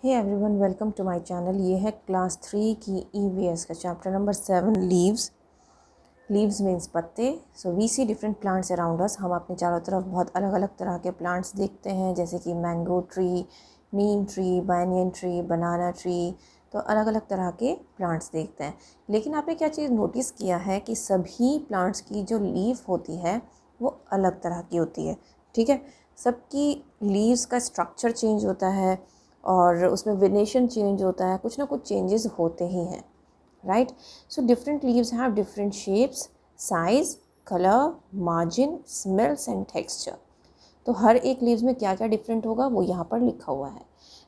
Hey everyone, welcome to my channel. ये है class 3 की ईवीएस का chapter number 7, leaves. Leaves means पत्ते। So we see different plants around us. हम अपने चारों तरफ बहुत अलग अलग तरह के प्लांट्स देखते हैं, जैसे कि mango tree, neem tree, banyan tree, banana tree. तो अलग अलग तरह के प्लांट्स देखते हैं। लेकिन आपने क्या चीज़ नोटिस किया है कि सभी प्लांट्स की जो लीफ होती है वो अलग तरह की होती है। ठीक है, सबकी लीव्स का स्ट्रक्चर चेंज होता है और उसमें वेनेशन चेंज होता है, कुछ ना कुछ चेंजेस होते ही हैं, right. So different leaves have different shapes, size, colour, margin, smells and texture. तो हर एक लीव्स में क्या क्या डिफरेंट होगा वो यहाँ पर लिखा हुआ है।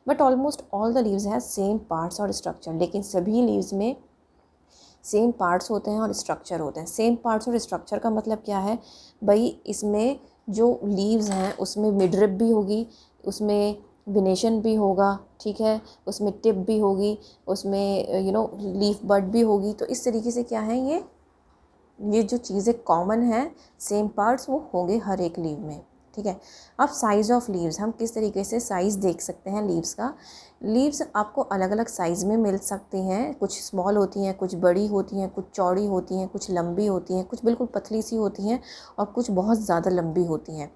But almost all the leaves have same parts और स्ट्रक्चर। लेकिन सभी लीव्स में सेम पार्ट्स होते हैं और स्ट्रक्चर होते हैं। सेम पार्ट्स और स्ट्रक्चर का मतलब क्या है भाई, इसमें जो लीव्स हैं उसमें मिडरिप भी होगी, उसमें विनेशन भी होगा, ठीक है, उसमें टिप भी होगी, उसमें लीफ बड भी होगी। तो इस तरीके से क्या है, ये जो चीज़ें कॉमन हैं, सेम पार्ट्स वो होंगे हर एक लीव में। ठीक है। अब साइज़ ऑफ लीव्स, हम किस तरीके से साइज़ देख सकते हैं लीव्स का। लीव्स आपको अलग अलग साइज़ में मिल सकती हैं। कुछ स्मॉल होती हैं, कुछ बड़ी होती हैं, कुछ चौड़ी होती हैं, कुछ लंबी होती हैं, कुछ बिल्कुल पतली सी होती हैं और कुछ बहुत ज़्यादा लंबी होती हैं।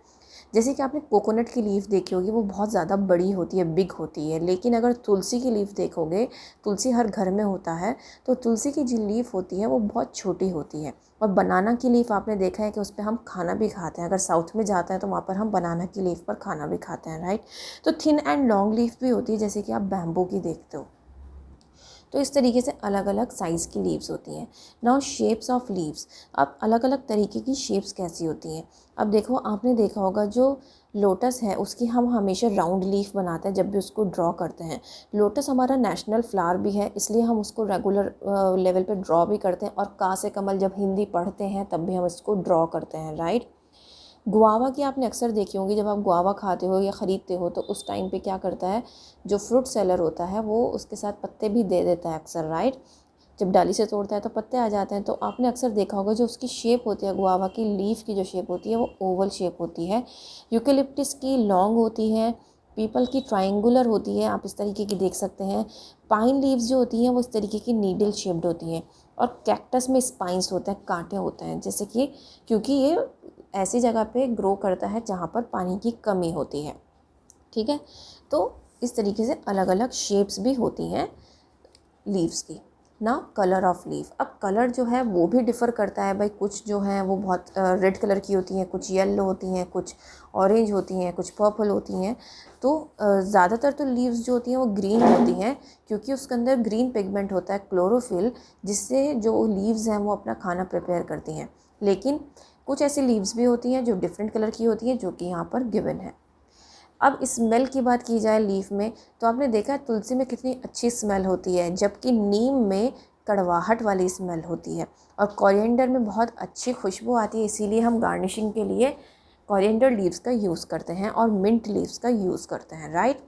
जैसे कि आपने कोकोनट की लीफ देखी होगी, वो बहुत ज़्यादा बड़ी होती है, बिग होती है। लेकिन अगर तुलसी की लीफ देखोगे, तुलसी हर घर में होता है, तो तुलसी की जो लीफ होती है वो बहुत छोटी होती है। और बनाना की लीफ आपने देखा है कि उस पर हम खाना भी खाते हैं। अगर साउथ में जाते हैं तो वहाँ पर हम बनाना की लीफ पर खाना भी खाते हैं, राइट। तो थिन एंड लॉन्ग लीफ भी होती है, जैसे कि आप बैम्बू की देखते हो। तो इस तरीके से अलग अलग साइज़ की लीव्स होती हैं। नाउ शेप्स ऑफ लीव्स, अब अलग अलग तरीके की शेप्स कैसी होती हैं। अब देखो, आपने देखा होगा जो लोटस है उसकी हम हमेशा राउंड लीफ बनाते हैं जब भी उसको ड्रॉ करते हैं। लोटस हमारा नेशनल फ्लावर भी है, इसलिए हम उसको रेगुलर लेवल पे ड्रॉ भी करते हैं। और का से कमल जब हिंदी पढ़ते हैं तब भी हम इसको ड्रॉ करते हैं, राइट। गुआवा की आपने अक्सर देखी होंगी, जब आप गुआवा खाते हो या ख़रीदते हो तो उस टाइम पे क्या करता है, जो फ्रूट सेलर होता है वो उसके साथ पत्ते भी दे देता है अक्सर, राइट। जब डाली से तोड़ता है तो पत्ते आ जाते हैं। तो आपने अक्सर देखा होगा जो उसकी शेप होती है, गुआवा की लीफ की जो शेप होती है वो ओवल शेप होती है। यूकेलिप्टिस की लॉन्ग होती है, पीपल की ट्रायंगुलर होती है, आप इस तरीके की देख सकते हैं। पाइन लीव्स जो होती हैं वो इस तरीके की नीडल शेप्ड होती हैं। और कैक्टस में स्पाइंस होते हैं, कांटे होते हैं, जैसे कि क्योंकि ये ऐसी जगह पे ग्रो करता है जहाँ पर पानी की कमी होती है। ठीक है। तो इस तरीके से अलग अलग शेप्स भी होती हैं लीव्स की। ना कलर ऑफ लीफ, अब कलर जो है वो भी डिफ़र करता है भाई। कुछ जो हैं वो बहुत रेड कलर की होती हैं, कुछ येलो होती हैं, कुछ ऑरेंज होती हैं, कुछ पर्पल होती हैं। तो ज़्यादातर तो लीव्स जो होती हैं वो ग्रीन होती हैं, क्योंकि उसके अंदर ग्रीन पिगमेंट होता है, क्लोरोफिल, जिससे जो लीव्स हैं वो अपना खाना प्रिपेयर करती हैं। लेकिन कुछ ऐसी लीव्स भी होती हैं जो डिफरेंट कलर की होती हैं, जो कि यहाँ पर गिवन है। अब स्मेल की बात की जाए लीफ में, तो आपने देखा है तुलसी में कितनी अच्छी स्मेल होती है, जबकि नीम में कड़वाहट वाली स्मेल होती है। और कोरिएंडर में बहुत अच्छी खुशबू आती है, इसीलिए हम गार्निशिंग के लिए कोरिएंडर लीव्स का यूज़ करते हैं और मिंट लीव्स का यूज़ करते हैं, राइट।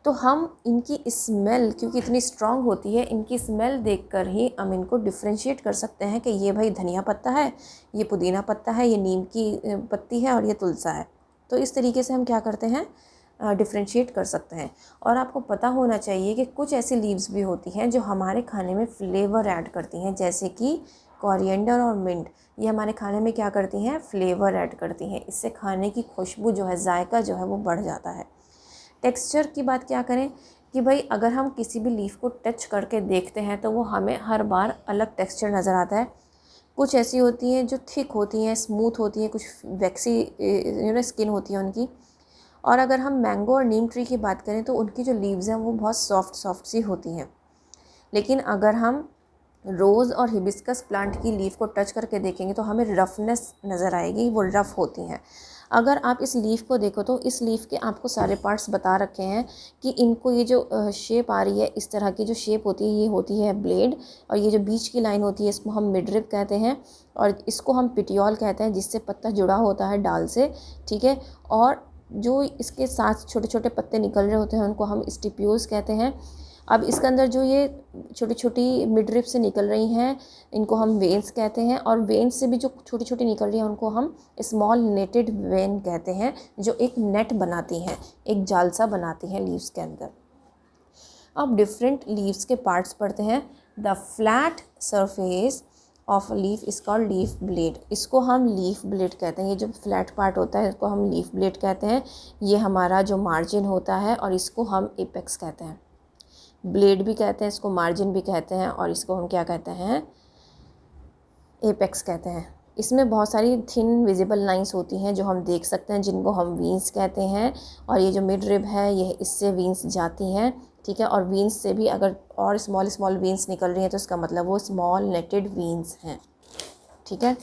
तो हम इनकी स्मेल, क्योंकि इतनी स्ट्रॉन्ग होती है, इनकी स्मेल देखकर ही हम इनको डिफ्रेंशिएट कर सकते हैं कि ये भाई धनिया पत्ता है, ये पुदीना पत्ता है, ये नीम की पत्ती है और ये तुलसा है। तो इस तरीके से हम क्या करते हैं, डिफ्रेंशिएट कर सकते हैं। और आपको पता होना चाहिए कि कुछ ऐसी लीव्स भी होती हैं जो हमारे खाने में फ्लेवर ऐड करती हैं, जैसे कि कोरिएंडर और मिंट। ये हमारे खाने में क्या करती हैं, फ्लेवर ऐड करती हैं। इससे खाने की खुशबू जो है, जायका जो है वो बढ़ जाता है। टेक्सचर की बात क्या करें कि भाई अगर हम किसी भी लीफ को टच करके देखते हैं तो वो हमें हर बार अलग टेक्सचर नज़र आता है। कुछ ऐसी होती हैं जो थिक होती हैं, स्मूथ होती हैं, कुछ वैक्सी स्किन होती है उनकी। और अगर हम मैंगो और नीम ट्री की बात करें तो उनकी जो लीव्स हैं वो बहुत सॉफ्ट सॉफ्ट सी होती हैं। लेकिन अगर हम रोज़ और हिबिस्कस प्लांट की लीफ को टच करके देखेंगे तो हमें रफनेस नज़र आएगी, वो रफ़ होती हैं। अगर आप इस लीफ को देखो तो इस लीफ के आपको सारे पार्ट्स बता रखे हैं कि इनको ये जो शेप आ रही है, इस तरह की जो शेप होती है, ये होती है ब्लेड। और ये जो बीच की लाइन होती है इसको हम मिडरिप कहते हैं, और इसको हम पिटियोल कहते हैं, जिससे पत्ता जुड़ा होता है डाल से, ठीक है। और जो इसके साथ छोटे छोटे पत्ते निकल रहे होते हैं उनको हम स्टिप्यूल्स कहते हैं। अब इसके अंदर जो ये छोटी छोटी मिडरिप से निकल रही हैं, इनको हम वेन्स कहते हैं। और वेन्स से भी जो छोटी छोटी निकल रही हैं उनको हम स्मॉल नेटेड वेन कहते हैं, जो एक नेट बनाती हैं, एक जालसा बनाती हैं लीव्स के अंदर। अब डिफरेंट लीव्स के पार्ट्स पढ़ते हैं। The flat surface of leaf is called leaf blade. इसको हम लीफ ब्लेड कहते हैं। ये जो फ्लैट पार्ट होता है इसको हम लीफ ब्लेड कहते हैं। ये हमारा जो मार्जिन होता है और इसको हम एपेक्स कहते हैं। ब्लेड भी कहते हैं इसको, मार्जिन भी कहते हैं, और इसको हम क्या कहते हैं, एपेक्स कहते हैं। इसमें बहुत सारी थिन विजिबल लाइंस होती हैं जो हम देख सकते हैं, जिनको हम वीन्स कहते हैं। और ये जो मिड रिब है ये इससे वीन्स जाती हैं, ठीक है। और वीन्स से भी अगर और स्मॉल स्मॉल वीन्स निकल रही हैं तो इसका मतलब वो स्मॉल नेटेड वीन्स हैं, ठीक है।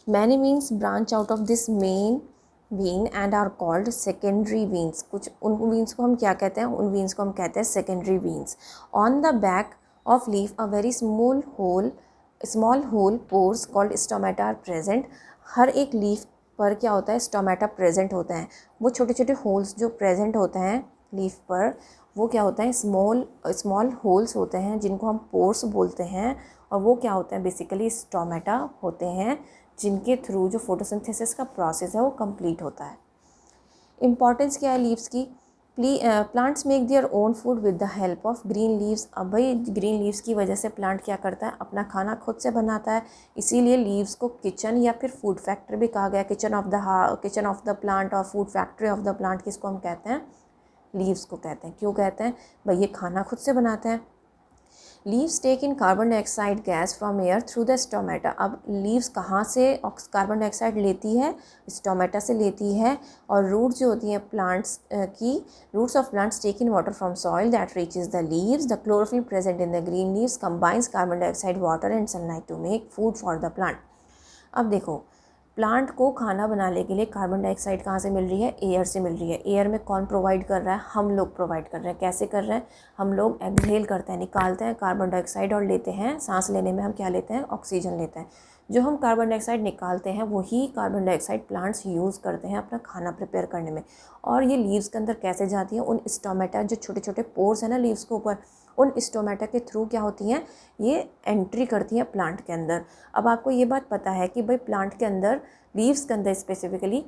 Many veins branch out of this main vein and are called secondary veins. कुछ उन वीन्स को हम क्या कहते हैं, उन वीन्स को हम कहते हैं secondary veins. On the back of leaf a very small hole pores called stomata are present. हर एक लीफ पर क्या होता है, स्टोमेटा प्रेजेंट होते हैं। वो छोटे छोटे होल्स जो प्रेजेंट होते हैं लीफ पर, वो क्या होता है, स्मॉल होल्स होते हैं जिनको हम पोर्स बोलते हैं। और वो क्या होते हैं, बेसिकली स्टोमेटा होते हैं, जिनके थ्रू जो फोटोसिंथेसिस का प्रोसेस है वो कंप्लीट होता है। इम्पॉर्टेंस क्या है लीव्स की, plants make their own food with the help of green leaves. अब भाई ग्रीन लीव्स की वजह से प्लांट क्या करता है, अपना खाना खुद से बनाता है। इसीलिए लीव्स को किचन या फिर फूड फैक्ट्री भी कहा गया। किचन ऑफ द प्लांट और food factory of the plant किसको हम कहते हैं, लीव्स को कहते हैं। क्यों कहते हैं, भाई ये खाना खुद से बनाते हैं। Leaves take in carbon dioxide gas from air through the stomata. अब लीव्स कहाँ से कार्बन डाइऑक्साइड लेती है, स्टोमेटा से लेती है। और रूट्स जो होती हैं प्लांट्स की, roots of plants take in water from soil that reaches the leaves. The chlorophyll present in the green leaves combines carbon dioxide, water and sunlight to make food for the plant. अब देखो, plant को खाना बनाने के लिए carbon dioxide कहाँ से मिल रही है, एयर से मिल रही है। एयर में कौन प्रोवाइड कर रहा है, हम लोग प्रोवाइड कर रहे हैं। कैसे कर रहे हैं, हम लोग एक्सहेल करते हैं, निकालते हैं कार्बन डाइऑक्साइड और लेते हैं, सांस लेने में हम क्या लेते हैं, ऑक्सीजन लेते हैं। जो हम कार्बन डाइऑक्साइड निकालते हैं वही कार्बन डाइऑक्साइड प्लांट्स यूज़ करते हैं अपना खाना प्रिपेयर करने में। और ये लीव्स के अंदर कैसे जाती है, उन स्टोमेटा जो छोटे छोटे पोर्स हैं ना लीव्स के ऊपर, उन स्टोमेटा के थ्रू क्या होती हैं, ये एंट्री करती हैं प्लांट के अंदर। अब आपको ये बात पता है कि भाई प्लांट के अंदर, लीव्स के अंदर स्पेसिफिकली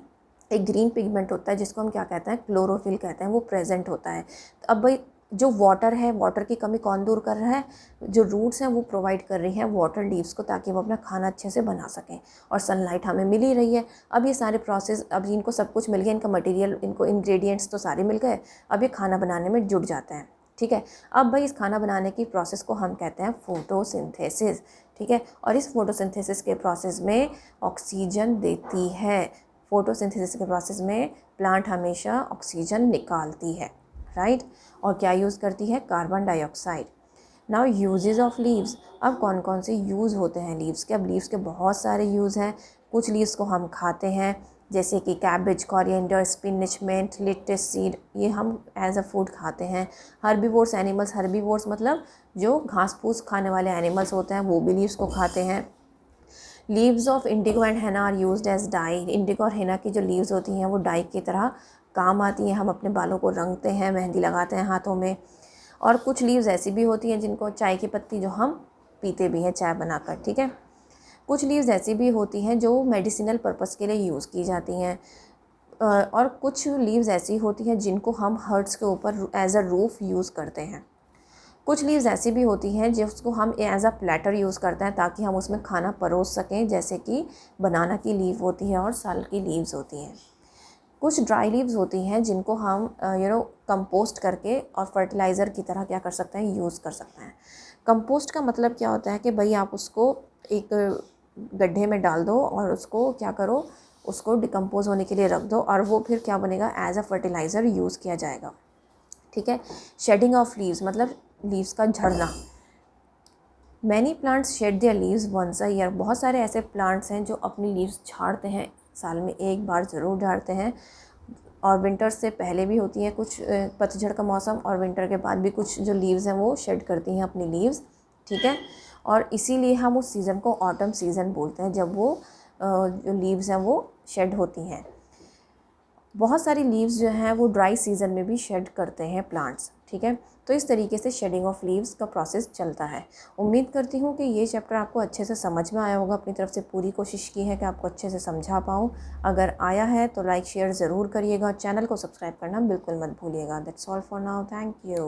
एक ग्रीन पिगमेंट होता है जिसको हम क्या कहते हैं, क्लोरोफिल कहते हैं, वो प्रेजेंट होता है। तो अब भाई जो वाटर है, वाटर की कमी कौन दूर कर रहा है, जो रूट्स हैं वो प्रोवाइड कर रही हैं वाटर लीव्स को, ताकि वो अपना खाना अच्छे से बना सकें। और सनलाइट हमें मिल ही रही है। अब ये सारे प्रोसेस, अब इनको सब कुछ मिल गया, इनका मटेरियल, इनको इंग्रेडिएंट्स तो सारे मिल गए। अब ये खाना बनाने में जुट जाते हैं, ठीक है। अब भाई इस खाना बनाने की प्रोसेस को हम कहते हैं फोटोसिंथेसिस, ठीक है। और इस फोटोसिंथेसिस के प्रोसेस में ऑक्सीजन देती है। फोटोसिंथेसिस के प्रोसेस में प्लांट हमेशा ऑक्सीजन निकालती है, राइट। और क्या यूज़ करती है, carbon dioxide. Now uses of leaves. अब कौन कौन से यूज़ होते हैं लीव्स के, अब लीव्स के बहुत सारे यूज़ हैं। कुछ लीव्स को हम खाते हैं, जैसे कि cabbage, coriander, spinach, mint, lettuce, ये हम एज अ फूड खाते हैं। हर्बीवोर्स एनिमल्स, हर्बीवोर्स मतलब जो घास फूस खाने वाले एनिमल्स होते हैं वो भी लीव्स को खाते हैं। Leaves of indigo and henna are used as dye. Indigo और हेना की जो लीव्स होती हैं वो डाई की तरह काम आती हैं। हम अपने बालों को रंगते हैं, मेहंदी लगाते हैं हाथों में। और कुछ लीव्स ऐसी भी होती हैं जिनको, चाय की पत्ती जो हम पीते भी हैं चाय बनाकर, ठीक है। कुछ लीव्स ऐसी भी होती हैं जो मेडिसिनल पर्पस के लिए यूज़ की जाती हैं। और कुछ लीव्स ऐसी होती हैं जिनको हम हर्ट्स के ऊपर एज अ रूफ यूज़ करते हैं। कुछ लीव्स ऐसी भी होती हैं जिसको हम एज अ प्लेटर यूज़ करते हैं ताकि हम उसमें खाना परोस सकें, जैसे कि बनाना की लीव होती है और साल की लीव्स होती हैं। कुछ ड्राई लीव्स होती हैं जिनको हम कंपोस्ट करके और फर्टिलाइज़र की तरह क्या कर सकते हैं, यूज़ कर सकते हैं। कंपोस्ट का मतलब क्या होता है कि भाई आप उसको एक गड्ढे में डाल दो और उसको क्या करो, उसको डिकम्पोज होने के लिए रख दो और वो फिर क्या बनेगा, एज अ फर्टिलाइज़र यूज़ किया जाएगा, ठीक है। शेडिंग ऑफ लीव्स मतलब लीव्स का झड़ना। Many plants shed their leaves once a year. बहुत सारे ऐसे प्लांट्स हैं जो अपनी लीव्स झाड़ते हैं, साल में एक बार ज़रूर झाड़ते हैं। और विंटर से पहले भी होती हैं कुछ, पतझड़ का मौसम और विंटर के बाद भी कुछ जो लीव्स हैं वो शेड करती हैं अपनी लीव्स, ठीक है। और इसीलिए हम उस सीज़न को ऑटम सीज़न बोलते हैं, जब वो जो लीव्स हैं वो शेड होती हैं। बहुत सारी लीव्स जो हैं वो ड्राई सीज़न में भी शेड करते हैं प्लांट्स, ठीक है। तो इस तरीके से शेडिंग ऑफ लीव्स का प्रोसेस चलता है। उम्मीद करती हूँ कि ये चैप्टर आपको अच्छे से समझ में आया होगा। अपनी तरफ से पूरी कोशिश की है कि आपको अच्छे से समझा पाऊँ। अगर आया है तो लाइक शेयर ज़रूर करिएगा। चैनल को सब्सक्राइब करना बिल्कुल मत भूलिएगा। That's all for now, thank you.